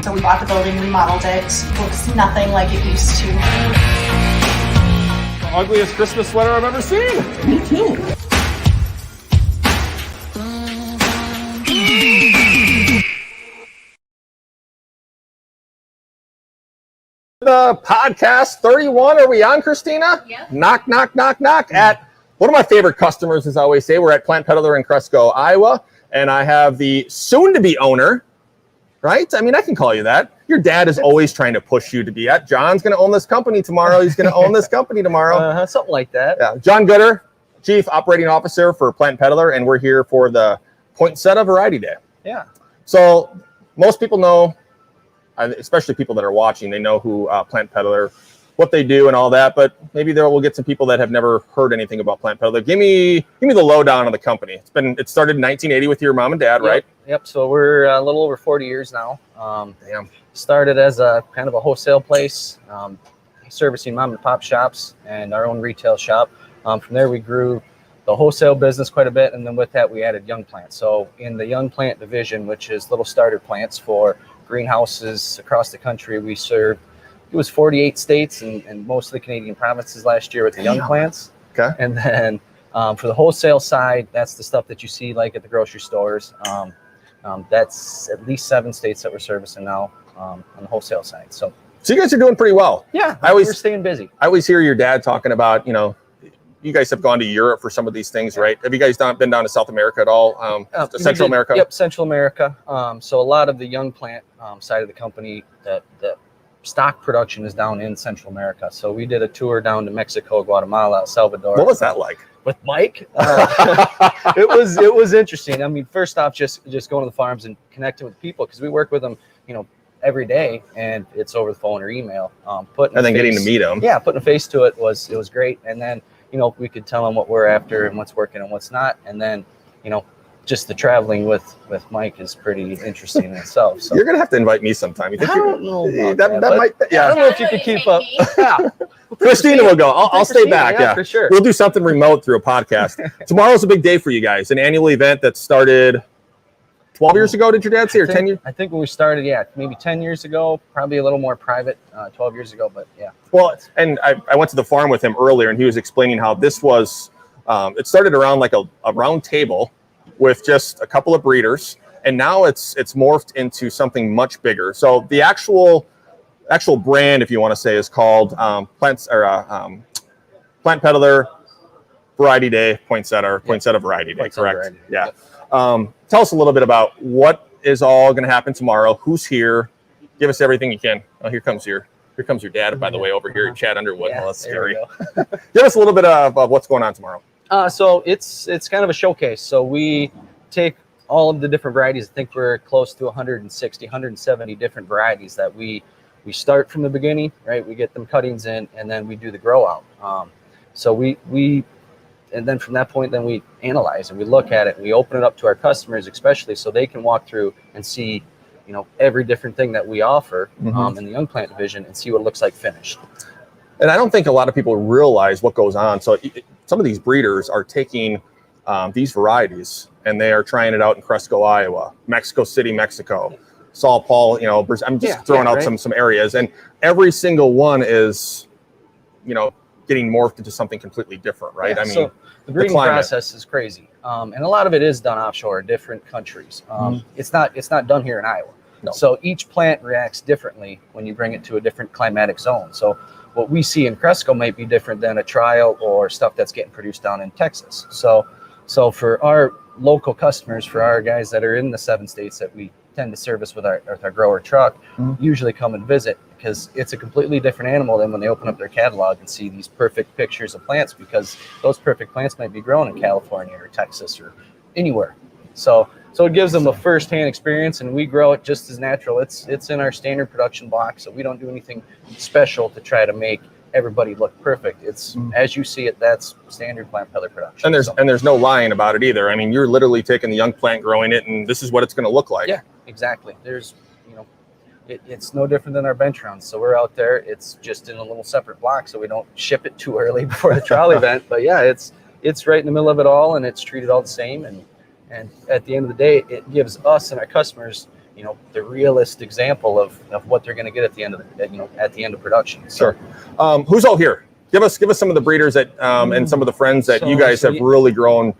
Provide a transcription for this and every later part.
So we bought the building, remodeled it. Looks nothing like it used to. The ugliest Christmas sweater I've ever seen. Me too. The podcast 31. Are we on, Christina? Yep. Knock, knock, knock, knock. At one of my favorite customers, as I always say, we're at Plantpeddler in Cresco, Iowa, and I have the soon-to-be owner, right? I mean, I can call you that. Your dad is always trying to push you to be at. John's going to own this company tomorrow. He's going to own this company tomorrow. Something like that. Yeah. John Gooder, Chief Operating Officer for Plantpeddler, and we're here for the Poinsettia Variety Day. Yeah. So most people know, especially people that are watching, they know who Plantpeddler, what they do and all that, but maybe we'll get some people that have never heard anything about Plantpeddler. Give me the lowdown on the company. It started in 1980 with your mom and dad, right? Yep. So we're a little over 40 years now. Damn. Started as a kind of a wholesale place, servicing mom and pop shops and our own retail shop. From there, we grew the wholesale business quite a bit, and then with that, we added young plants. So in the young plant division, which is little starter plants for greenhouses across the country, we served, it was 48 states and most of the Canadian provinces last year with the young plants. Okay. And then for the wholesale side, that's the stuff that you see like at the grocery stores. That's at least 7 states that we're servicing now on the wholesale side. So you guys are doing pretty well. Yeah, we're staying busy. I always hear your dad talking about, you guys have gone to Europe for some of these things, right? Have you guys been down to South America at all? Central America? Yep, Central America. So a lot of the young plant side of the company, the stock production is down in Central America. So we did a tour down to Mexico, Guatemala, El Salvador. What was that like? With Mike? It was interesting. I mean, first off, just going to the farms and connecting with people, because we work with them, every day, and it's over the phone or email. Getting to meet them. Yeah, putting a face to it was great. And then we could tell them what we're after and what's working and what's not. And then, just the traveling with Mike is pretty interesting in itself. So you're gonna have to invite me sometime. You think I don't know about that might? Yeah. I don't know if you can keep up. Yeah. Christina will go. I'll stay back. Yeah, for sure. We'll do something remote through a podcast. Tomorrow's a big day for you guys. An annual event that started 12 years ago. Did your dad say, or 10 years? I think when we started, maybe 10 years ago, probably a little more private, 12 years ago, but yeah. Well, and I went to the farm with him earlier, and he was explaining how this was, it started around like a round table with just a couple of breeders, and now it's morphed into something much bigger. So the actual brand, if you want to say, is called Plantpeddler Variety Day Poinsettia Variety Day, correct? Variety. Yeah. Tell us a little bit about what is all going to happen tomorrow. Who's here? Give us everything you can. Oh, here comes your dad, by the way, over here, Chad Underwood. Yeah, well, that's scary. Give us a little bit of what's going on tomorrow. So it's kind of a showcase. So we take all of the different varieties. I think we're close to 160, 170 different varieties that we start from the beginning, right? We get them cuttings in, and then we do the grow out. And then from that point, then we analyze and we look at it. And we open it up to our customers, especially so they can walk through and see, every different thing that we offer in the young plant division and see what it looks like finished. And I don't think a lot of people realize what goes on. So some of these breeders are taking these varieties and they are trying it out in Cresco, Iowa, Mexico City, Mexico, Sao Paulo. I'm just throwing out some areas, and every single one is, getting morphed into something completely different, right? Yeah, so the breeding process is crazy, and a lot of it is done offshore, different countries. It's not done here in Iowa. No. So each plant reacts differently when you bring it to a different climatic zone. So what we see in Cresco might be different than a trial or stuff that's getting produced down in Texas. So for our local customers, for our guys that are in the 7 states that we tend to service with our grower truck, usually come and visit, because it's a completely different animal than when they open up their catalog and see these perfect pictures of plants, because those perfect plants might be grown in California or Texas or anywhere. So it gives them a first-hand experience, and we grow it just as natural. It's in our standard production block, so we don't do anything special to try to make everybody look perfect. It's as you see it, that's standard Plantpeddler production. And there's no lying about it either. I mean, you're literally taking the young plant, growing it, and this is what it's going to look like. Yeah, exactly. There's, it's no different than our bench rounds. So we're out there. It's just in a little separate block, so we don't ship it too early before the trial event. But yeah, it's right in the middle of it all, and it's treated all the same. And at the end of the day, it gives us and our customers, the realist example of what they're going to get at the end of at the end of production. So, sure. Who's all here? Give us some of the breeders that and some of the friends that you guys have really grown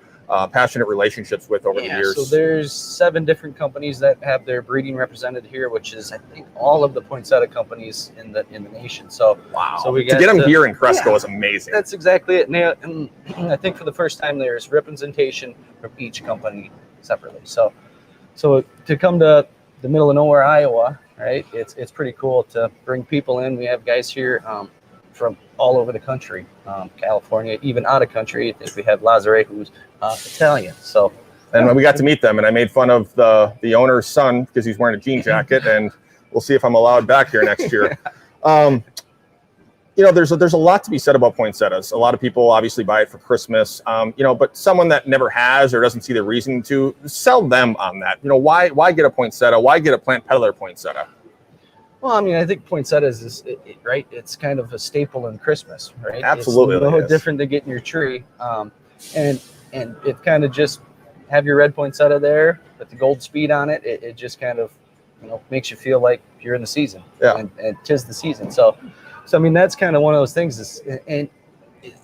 passionate relationships with over the years. So there's 7 different companies that have their breeding represented here, which is I think all of the poinsettia companies in the nation. So wow. So we to get them here in Cresco is amazing. That's exactly it. And I think for the first time there's representation from each company separately. So to come to the middle of nowhere, Iowa, right? It's pretty cool to bring people in. We have guys here from all over the country, California, even out of country. I think we have Lazare, who's Italian. So, and we got to meet them, and I made fun of the owner's son because he's wearing a jean jacket, and we'll see if I'm allowed back here next year. There's a lot to be said about poinsettias. A lot of people obviously buy it for Christmas, but someone that never has or doesn't see the reason to, sell them on that. Why get a poinsettia? Why get a Plantpeddler poinsettia? Well, I mean, I think poinsettias is right. It's kind of a staple in Christmas, right? Absolutely, it's no different than getting your tree, and it kind of just have your red poinsettia there with the gold speed on it. It just kind of makes you feel like you're in the season, and 'tis the season. So I mean, that's kind of one of those things. And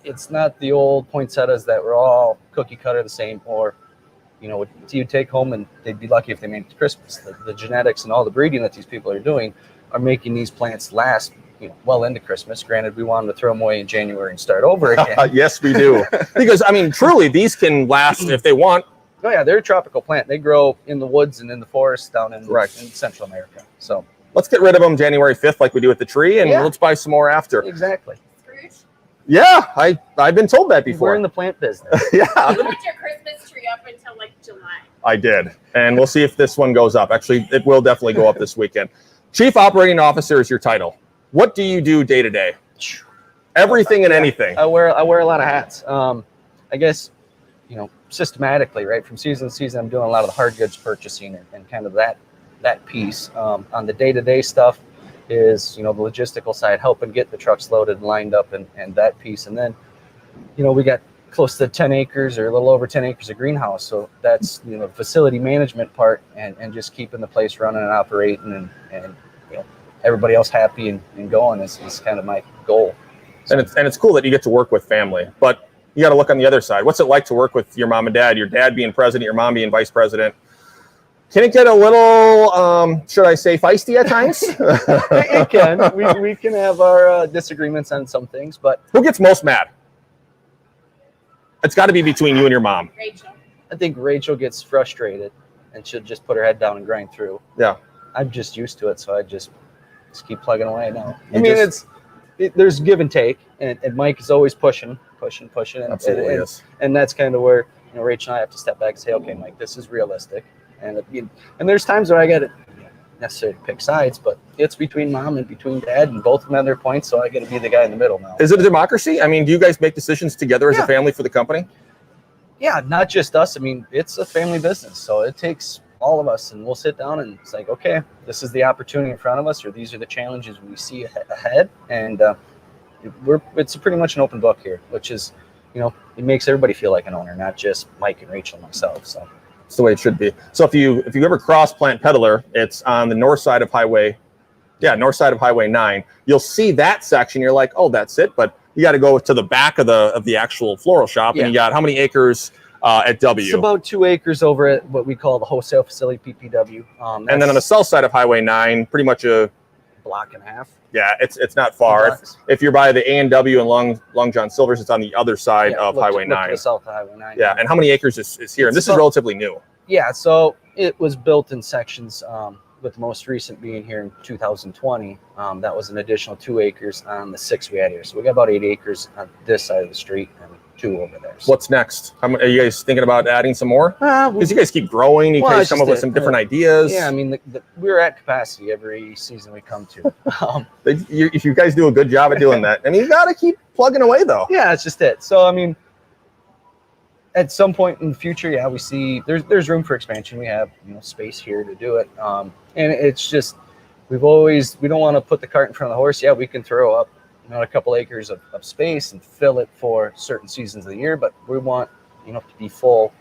it's not the old poinsettias that were all cookie cutter the same, or you'd take home and they'd be lucky if they made it to Christmas. The genetics and all the breeding that these people are doing are making these plants last well into Christmas. Granted, we want them to throw them away in January and start over again. Yes, we do. Because, I mean, truly, these can last if they want. Oh, yeah, they're a tropical plant. They grow in the woods and in the forests down in Central America. So let's get rid of them January 5th like we do with the tree, and let's buy some more after. Exactly. Yeah, I've been told that before. We're in the plant business. Yeah. You left your Christmas tree up until like July. I did. And we'll see if this one goes up. Actually, it will definitely go up this weekend. Chief Operating Officer is your title. What do you do day to day? Everything and anything. I wear a lot of hats. I guess, systematically, right? From season to season, I'm doing a lot of the hard goods purchasing and kind of that piece. On the day-to-day stuff is, the logistical side, helping get the trucks loaded and lined up and that piece. And then, we got close to 10 acres or a little over 10 acres of greenhouse. So that's, the facility management part and just keeping the place running and operating and everybody else happy and going is kind of my goal. So. And it's cool that you get to work with family, but you got to look on the other side. What's it like to work with your mom and dad, your dad being president, your mom being vice president? Can it get a little, should I say, feisty at times? It can. We can have our disagreements on some things, but who gets most mad? It's got to be between you and your mom. Rachel. I think Rachel gets frustrated, and she'll just put her head down and grind through. Yeah. I'm just used to it, so I just keep plugging away now. There's give and take, and Mike is always pushing. And, absolutely, yes. And that's kind of where Rachel and I have to step back and say, okay, Mike, this is realistic. And there's times where I got to necessarily pick sides, but it's between mom and between dad, and both of them have their points, so I got to be the guy in the middle now. Is it a democracy? I mean, do you guys make decisions together as a family for the company? Yeah, not just us. I mean, it's a family business, so it takes all of us, and we'll sit down and it's like, okay, this is the opportunity in front of us, or these are the challenges we see ahead, and it's pretty much an open book here, which is, it makes everybody feel like an owner, not just Mike and Rachel and myself. So it's the way it should be. So if you ever cross Plantpeddler, it's on the north side of Highway 9. You'll see that section. You're like, oh, that's it. But you got to go to the back of the actual floral shop, and you got how many acres at W? It's about 2 acres over at what we call the wholesale facility, PPW. And then on the south side of Highway 9, pretty much a block and a half. Yeah, it's not far. If you're by the A&W and Long John Silver's, it's on the other side of Highway 9. To the south of Highway 9. Yeah, and how many acres is here? And this is relatively new. Yeah, so it was built in sections, with the most recent being here in 2020. That was an additional 2 acres on the 6 we had here. So we got about 8 acres on this side of the street and 2 over there. So. What's next? Are you guys thinking about adding some more? Because you guys keep growing. You guys come up with some different ideas. Yeah, I mean, we're at capacity every season we come to. If you guys do a good job at doing that, I mean, you got to keep plugging away, though. Yeah, that's just it. So, I mean, at some point in the future, we see there's room for expansion. We have space here to do it, and it's just we don't want to put the cart in front of the horse. Yeah, we can throw up a couple acres of space and fill it for certain seasons of the year, but we want to be full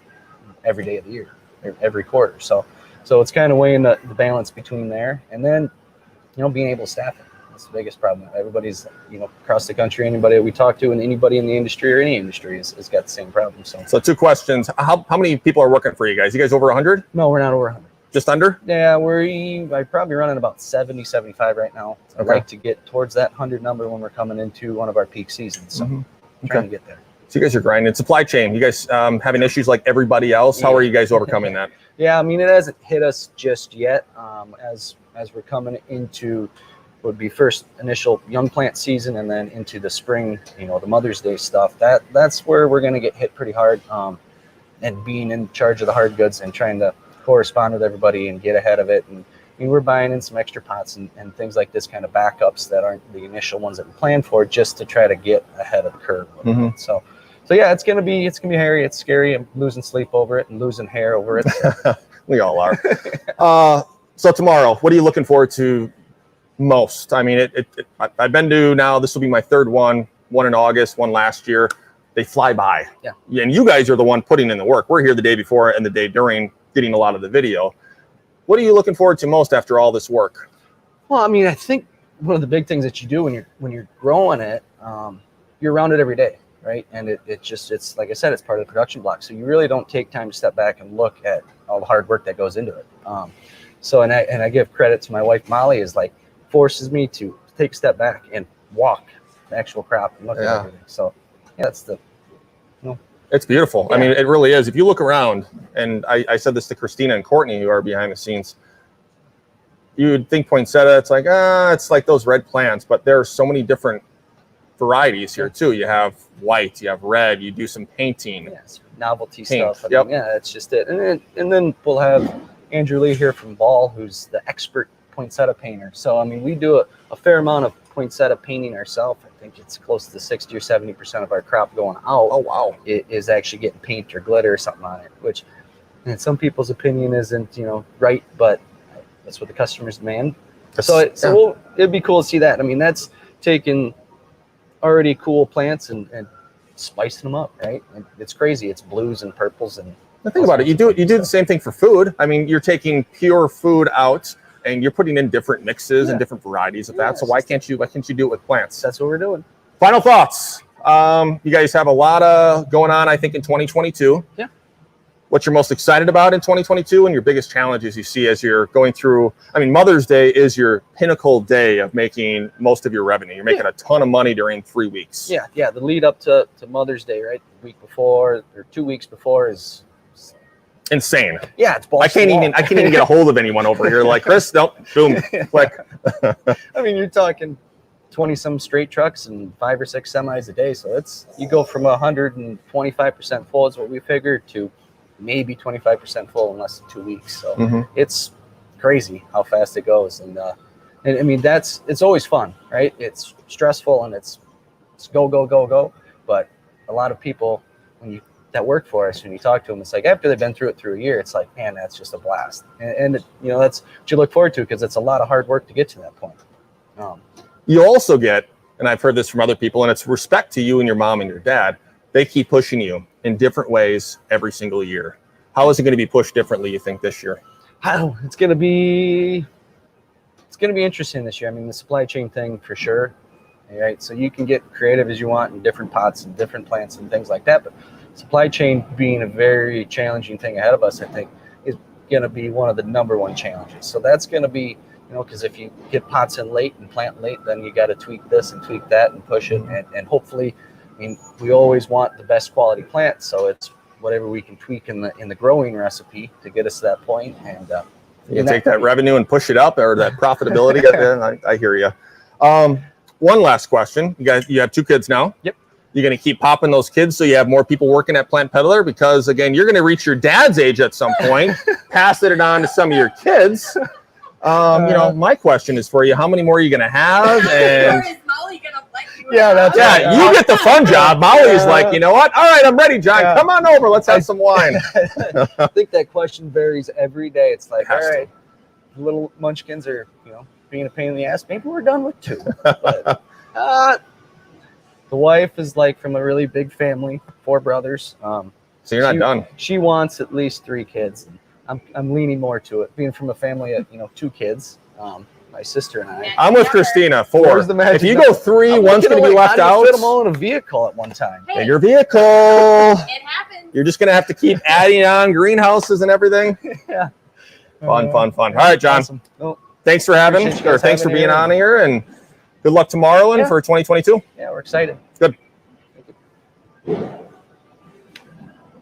every day of the year, every quarter. So So it's kind of weighing the balance between there, and then being able to staff it. That's the biggest problem. Everybody's across the country, anybody that we talk to, and anybody in the industry or any industry has got the same problem. So 2 questions. How many people are working for you guys? You guys over 100? No, we're not over 100. Just under? Yeah, I'm probably running about 70, 75 right now. I'd like to get towards that 100 number when we're coming into one of our peak seasons. So trying to get there. So you guys are grinding. Supply chain, you guys having issues like everybody else? How are you guys overcoming that? Yeah, I mean, it hasn't hit us just yet. As we're coming into would be first initial young plant season, and then into the spring, the Mother's Day stuff. That's where we're going to get hit pretty hard. And being in charge of the hard goods and trying to correspond with everybody and get ahead of it. And we're buying in some extra pots and things like this, kind of backups that aren't the initial ones that we planned for, just to try to get ahead of the curve. So yeah, it's gonna be hairy. It's scary. I'm losing sleep over it and losing hair over it. We all are. So tomorrow, what are you looking forward to most? I mean, I've been to now. This will be my third one in August, one last year. They fly by. Yeah. And you guys are the one putting in the work. We're here the day before and the day during, getting a lot of the video. What are you looking forward to most after all this work? Well, I mean, I think one of the big things that you do when you're growing it, you're around it every day, right? And it's like I said, it's part of the production block. So you really don't take time to step back and look at all the hard work that goes into it. So I give credit to my wife Molly, is like forces me to take a step back and walk the actual crop and look at everything. So yeah, that's the It's beautiful. Yeah. I mean, it really is. If you look around, and I said this to Christina and Courtney, who are behind the scenes, you would think poinsettia, it's like those red plants, but there are so many different varieties here too. You have white, you have red, you do some painting. Yes, novelty stuff. I mean, yeah, that's just it. And then we'll have Andrew Lee here from Ball, who's the expert poinsettia painter. So, I mean, we do a fair amount of poinsettia painting ourselves. I think it's close to 60 or 70% of our crop going out. Oh, wow. It is actually getting paint or glitter or something on it, which in some people's opinion isn't, right, but that's what the customers demand. So it'd be cool to see that. I mean, that's taking already cool plants and spicing them up, right? And it's crazy. It's blues and purples and think about it. You do the same thing for food. I mean, you're taking pure food out and you're putting in different mixes and different varieties of that. So why can't you do it with plants? That's what we're doing. Final thoughts. You guys have a lot going on, I think, in 2022. Yeah. What you're most excited about in 2022 and your biggest challenges you see as you're going through. I mean, Mother's Day is your pinnacle day of making most of your revenue. You're making a ton of money during 3 weeks. Yeah. The lead up to Mother's Day, right? The week before or 2 weeks before is insane. Yeah, it's I can't even get a hold of anyone over here. Like, Chris, nope, boom, click. I mean, you're talking 20 some straight trucks and 5 or 6 semis a day. So you go from 125% full is what we figured to maybe 25% full in less than 2 weeks. So it's crazy how fast it goes. And I mean, it's always fun, right? It's stressful and it's go. But a lot of people, that work for us, when you talk to them, it's like after they've been through a year, it's like, man, that's just a blast. And that's what you look forward to, because it's a lot of hard work to get to that point. You also get, and I've heard this from other people, and it's respect to you and your mom and your dad. They keep pushing you in different ways every single year. How is it going to be pushed differently, you think, this year? It's going to be interesting this year. I mean, the supply chain thing for sure. Right? So you can get creative as you want in different pots and different plants and things like that, but supply chain being a very challenging thing ahead of us, I think, is going to be one of the number one challenges. So that's going to be, because if you get pots in late and plant late, then you got to tweak this and tweak that and push it. And hopefully, I mean, we always want the best quality plant. So it's whatever we can tweak in the growing recipe to get us to that point. And you take that revenue and push it up, or that profitability. I hear you. One last question. You have 2 kids now. Yep. You're going to keep popping those kids so you have more people working at Plantpeddler, because, again, you're going to reach your dad's age at some point, passing it on to some of your kids. My question is for you: how many more are you going to have? And or is Molly going to let you? You get the fun job. Molly's like, you know what? All right, I'm ready, John. Come on over. Let's have some wine. I think that question varies every day. It's like, all right, little munchkins are, being a pain in the ass. Maybe we're done with 2. But, the wife is like from a really big family, 4 brothers. So you're not done. She wants at least 3 kids. I'm leaning more to it, being from a family of 2 kids. My sister and I. I'm with Christina. 4. Four's the magic If you number. go 3, I'm one's looking going to be at, left how do you out. fit them all in a vehicle at one time. Hey, Bigger vehicle. it happens. You're just going to have to keep adding on greenhouses and everything. Yeah. Fun. All right, John. Awesome. Well, Thanks for thanks for being on here, and good luck tomorrow and for 2022. Yeah, we're excited. Good.